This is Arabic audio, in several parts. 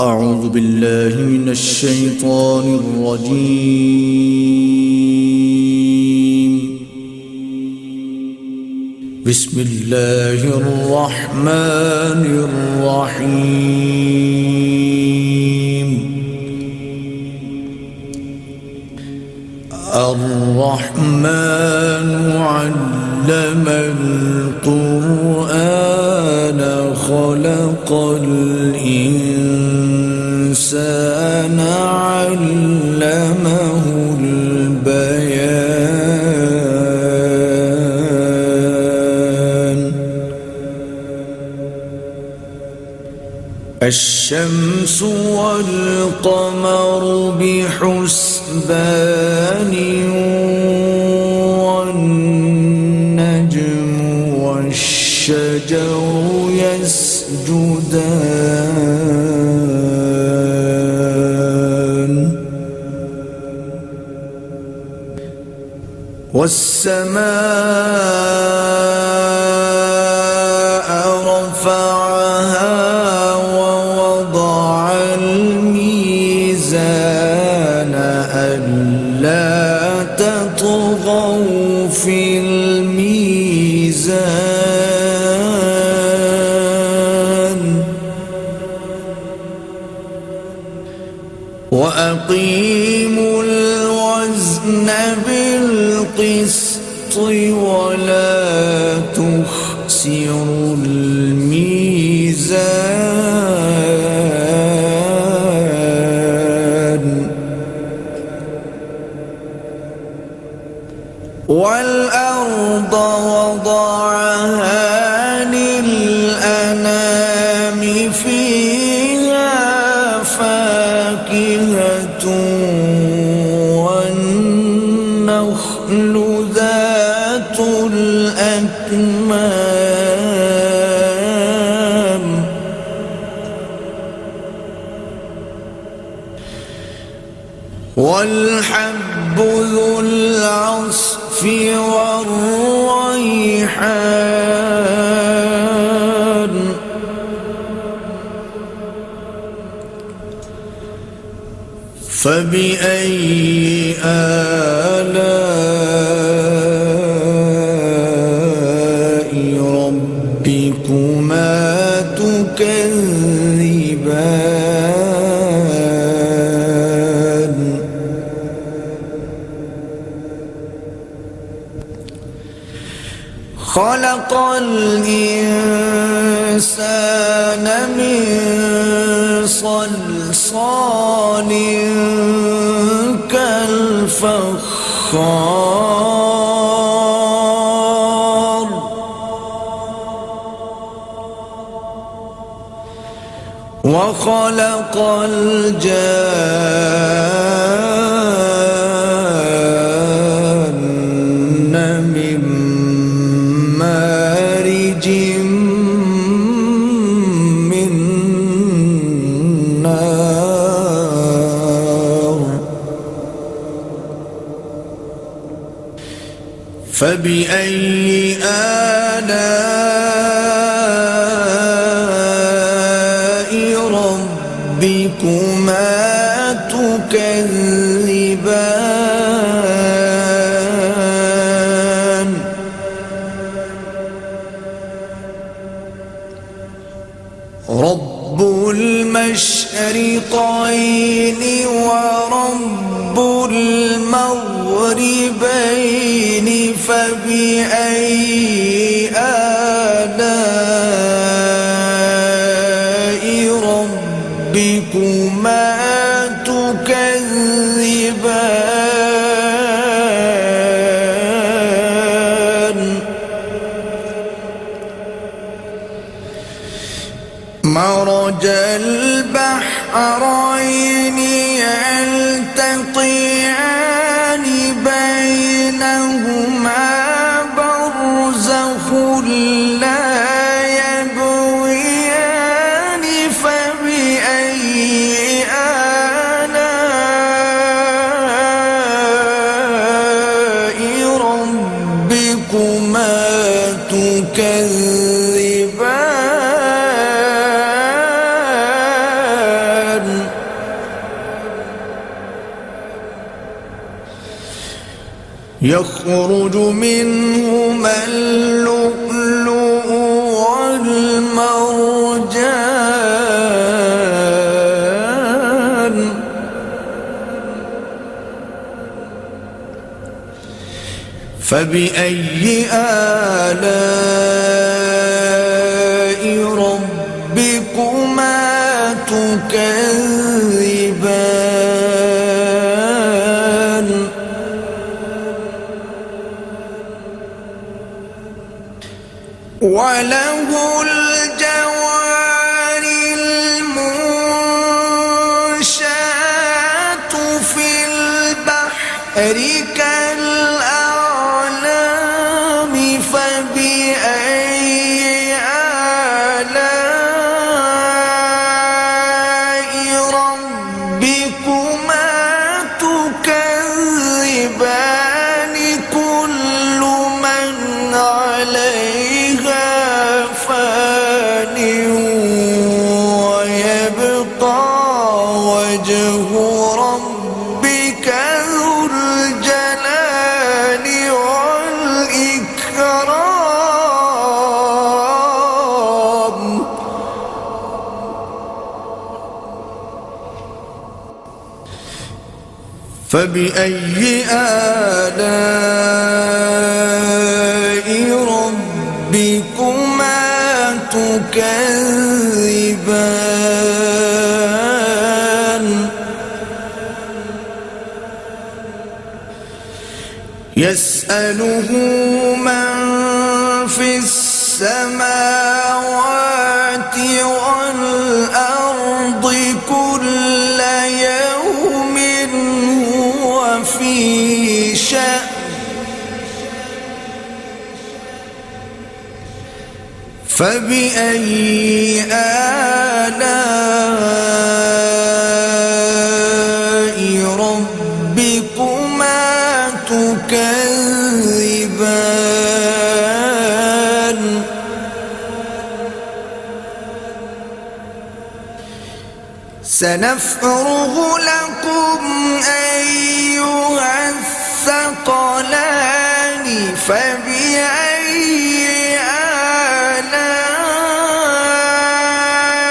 أعوذ بالله من الشيطان الرجيم. بسم الله الرحمن الرحيم. الرحمن علم القرآن خلق الإنسان علمه البيان. الشمس والقمر بحسبان والنجم والشجر يسجدان. والسماء رفعها ووضع الميزان ألا تطغوا في الميزان وأقيموا الوزن بالقسط ولا تخسروا الميزان. والأرض وضعها للأنام فيها فاكهة والنخل ذات الأكمام والحب ذو العصف والريحان. فبأي آلاء ربكما تكذبان. خلق الإنسان من صلصال كالفخار. وخلق الجان من مارج من نار. فبأي آلاء ربكما تكذبان. رب المشرقين ورب المغربين فبأي آلاء ربكما تكذبان. مرج البحرين يلتقيان بينهما برزخ لا يبغيان. فبأي آلاء ربكما تكذبان. يخرج منهما اللؤلؤ والمرجان فبأي آلاء ربكما تكذبان وله الجوار المنشآت في البحر كالأعلام فبأي آلاء ربكما تكذبان كل من عليها فان ويبقى وجه ربك ذو الجلال والإكرام فبأي آلاء ربكما تكذبان يسأله من في السماوات والأرض كل يوم هو في شأن فبأي آلاء ربكما تكذبان سنفرغ لكم أيها الثقلان فبأي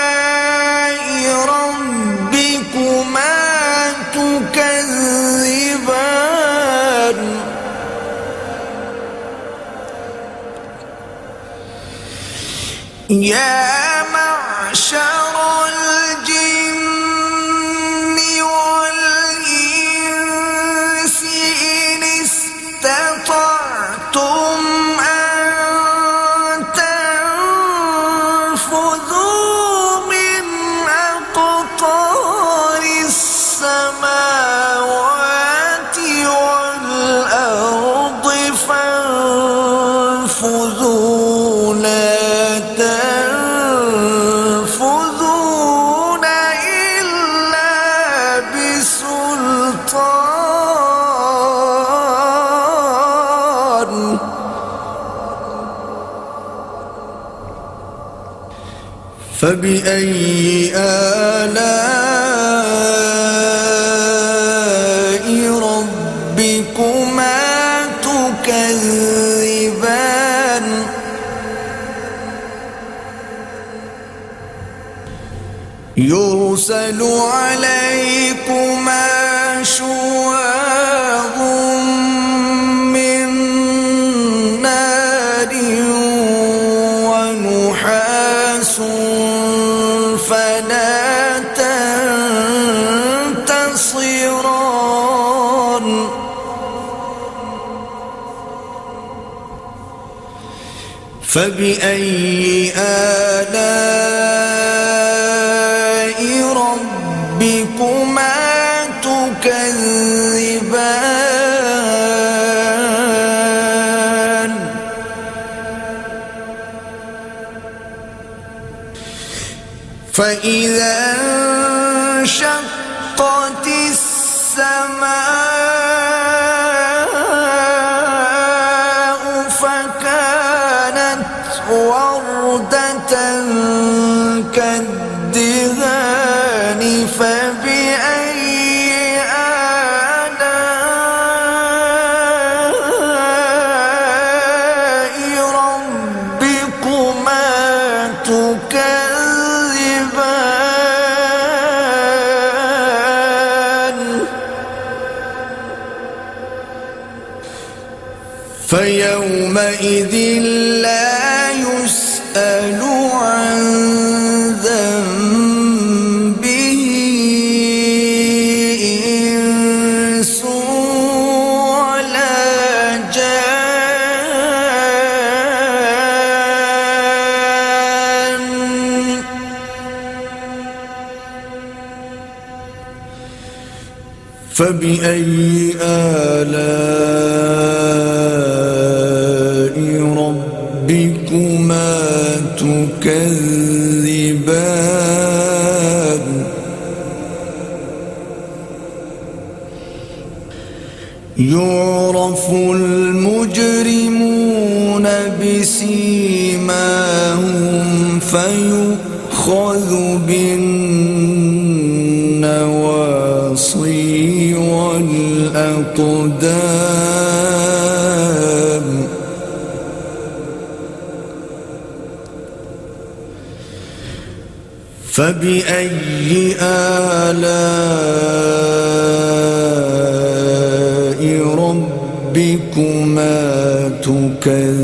آلاء ربكما تكذبان يا معشر الجن والإنس إن استطعتم أن تنفذوا من أقطار السماوات والأرض فانفذوا لا تنفذون إلا بسلطان فبأي آلاء ربكما تكذبان يرسل عليكما شواظ من نار ونحاس فلا تنتصران فبأي آلاء ربكما تكذبان فإذا انشقت السماء فكانت وردة كالدهان فبأي آلاء فيومئذ لا يسأل عن ذنبه إنس ولا جان. فبأي آلاء ربكما تكذبان. يعرف المجرمون بسيماهم فيؤخذ بالنواصي والأقدام. فبأي آلاء ربكما تكذبان.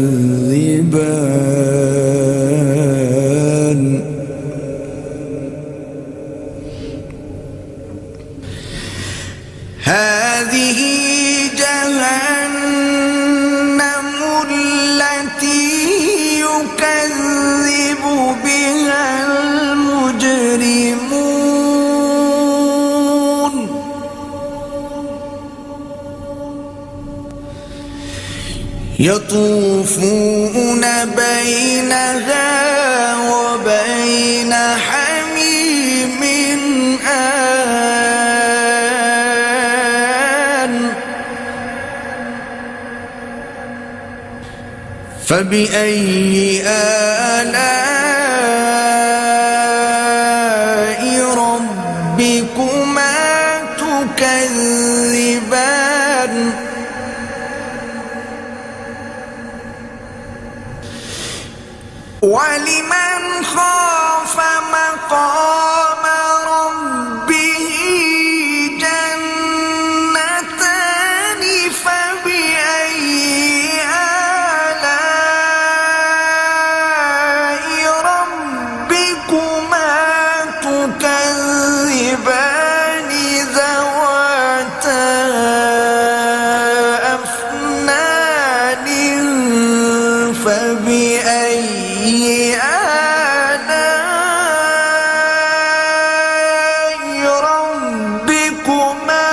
هذه جهنم التي يكذب بها المجرمون. يطوفون بينها وبين حميم آن. فبأي آلاء ربكما تكذبان. ولمن خاف مقام ربه جنتان. فبأي آلاء ربكما تكذبان ذواتا أفنان. فبأي آلاء ربكما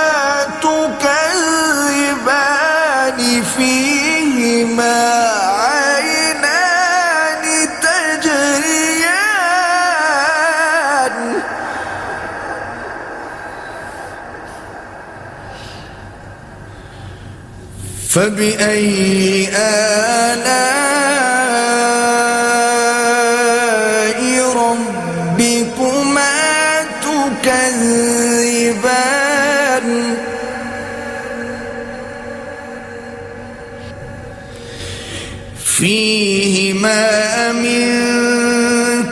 تكذبان فيهما عينان تجريان. فبأي آلاء ربكما تكذبان. فيهما من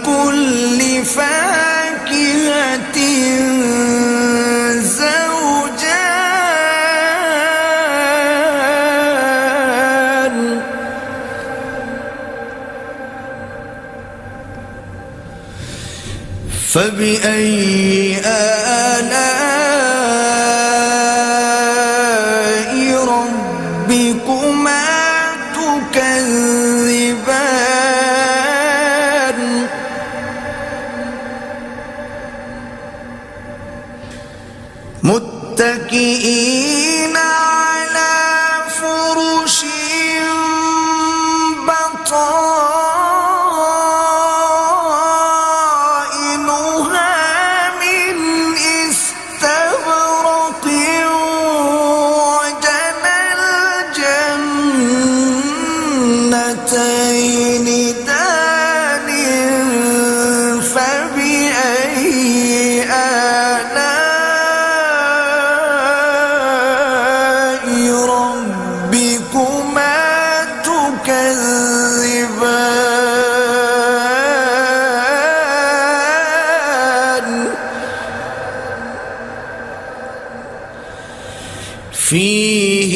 كل فاكهة زوجان. فبأي آلاء ربكما تكذبان. متكئين على فرش بطائنها من استبرق. وجنى الجنتين دان. فبأي آلاء ربكما تكذبان.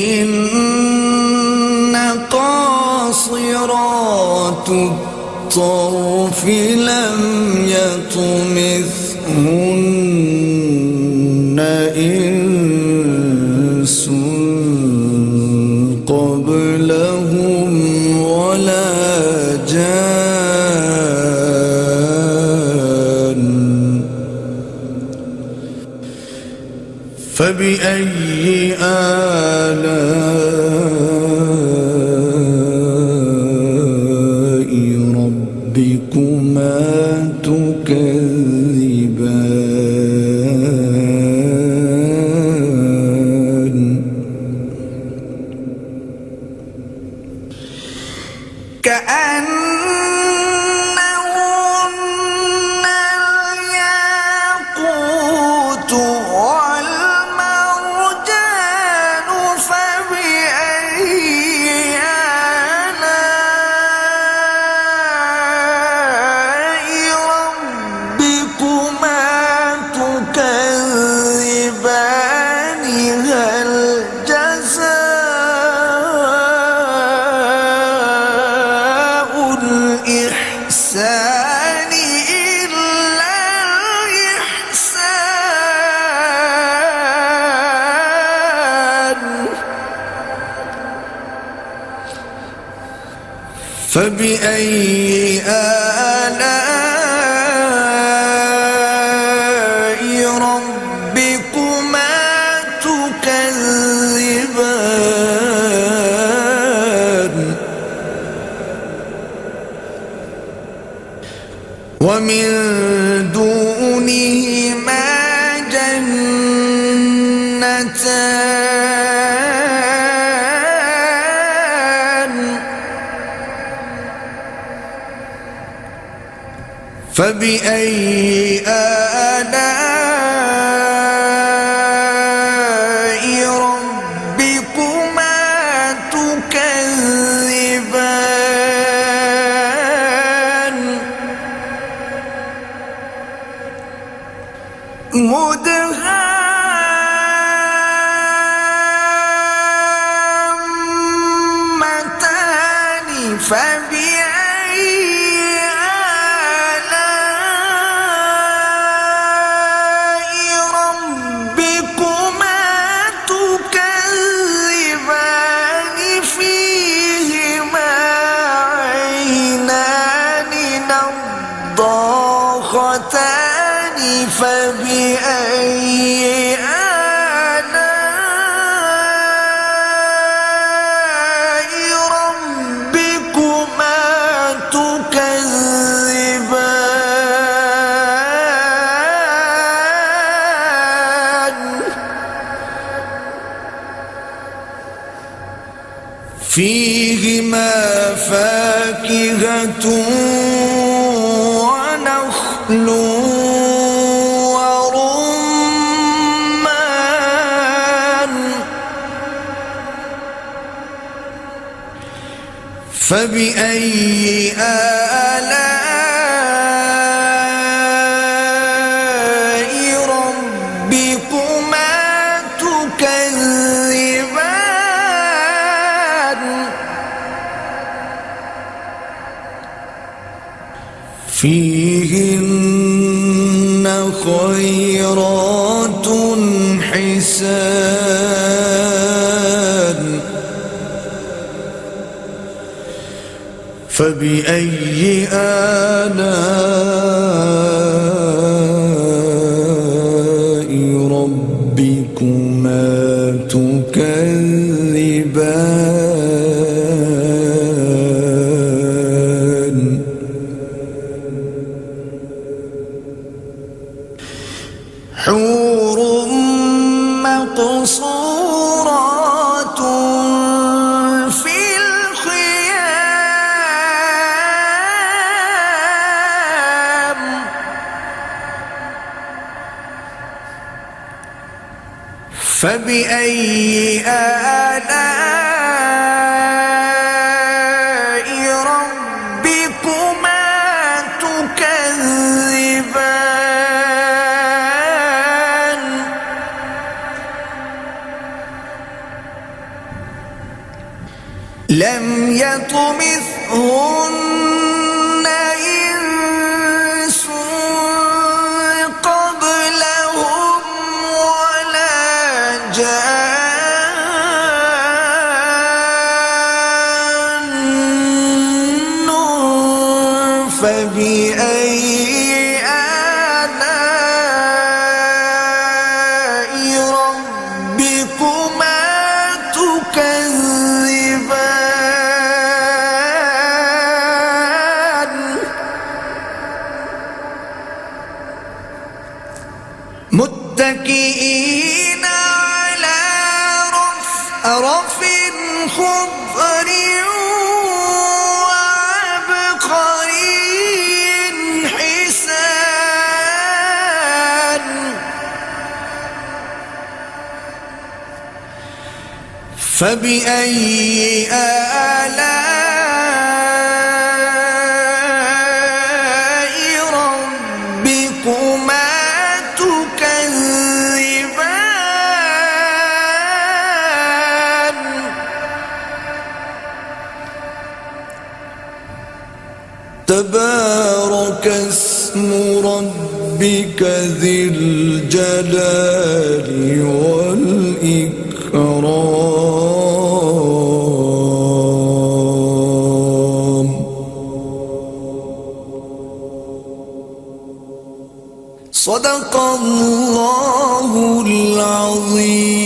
فيهن قاصرات الطرف لم يطمثهن إنس قبلهم ولا جان فبأي آلاء ربكما تكذبان كأنهن الياقوت والمرجان فبأي آلاء ربكما تكذبان هل جزاء الإحسان إلا الإحسان فبأي آلاء ربكما تكذبان ومن دونهما جنتان فبأي آلاء ربكما تكذبان مدهامتان فبأي آلاء ربكما تكذبان فيهما عينان نضاختان فبأي آلاء ربكما تكذبان فيهما فاكهة ونخل ورمان فبأي آلاء ربكما تكذبان فيهن خيرات حسان فبأي آلاء ربكما تكذبان حور مقصورات في الخيام فبأي آلاء ربكما تكذبان لم يطمثهن إنس قبلهم ولا جان فبأي آلاء ربكما تكذبان متكئين على رفرف خضر وعبقري حسان فبأي آلاء ربكما تكذبان تبارك اسم ربك ذي الجلال والإكرام صدق الله العظيم.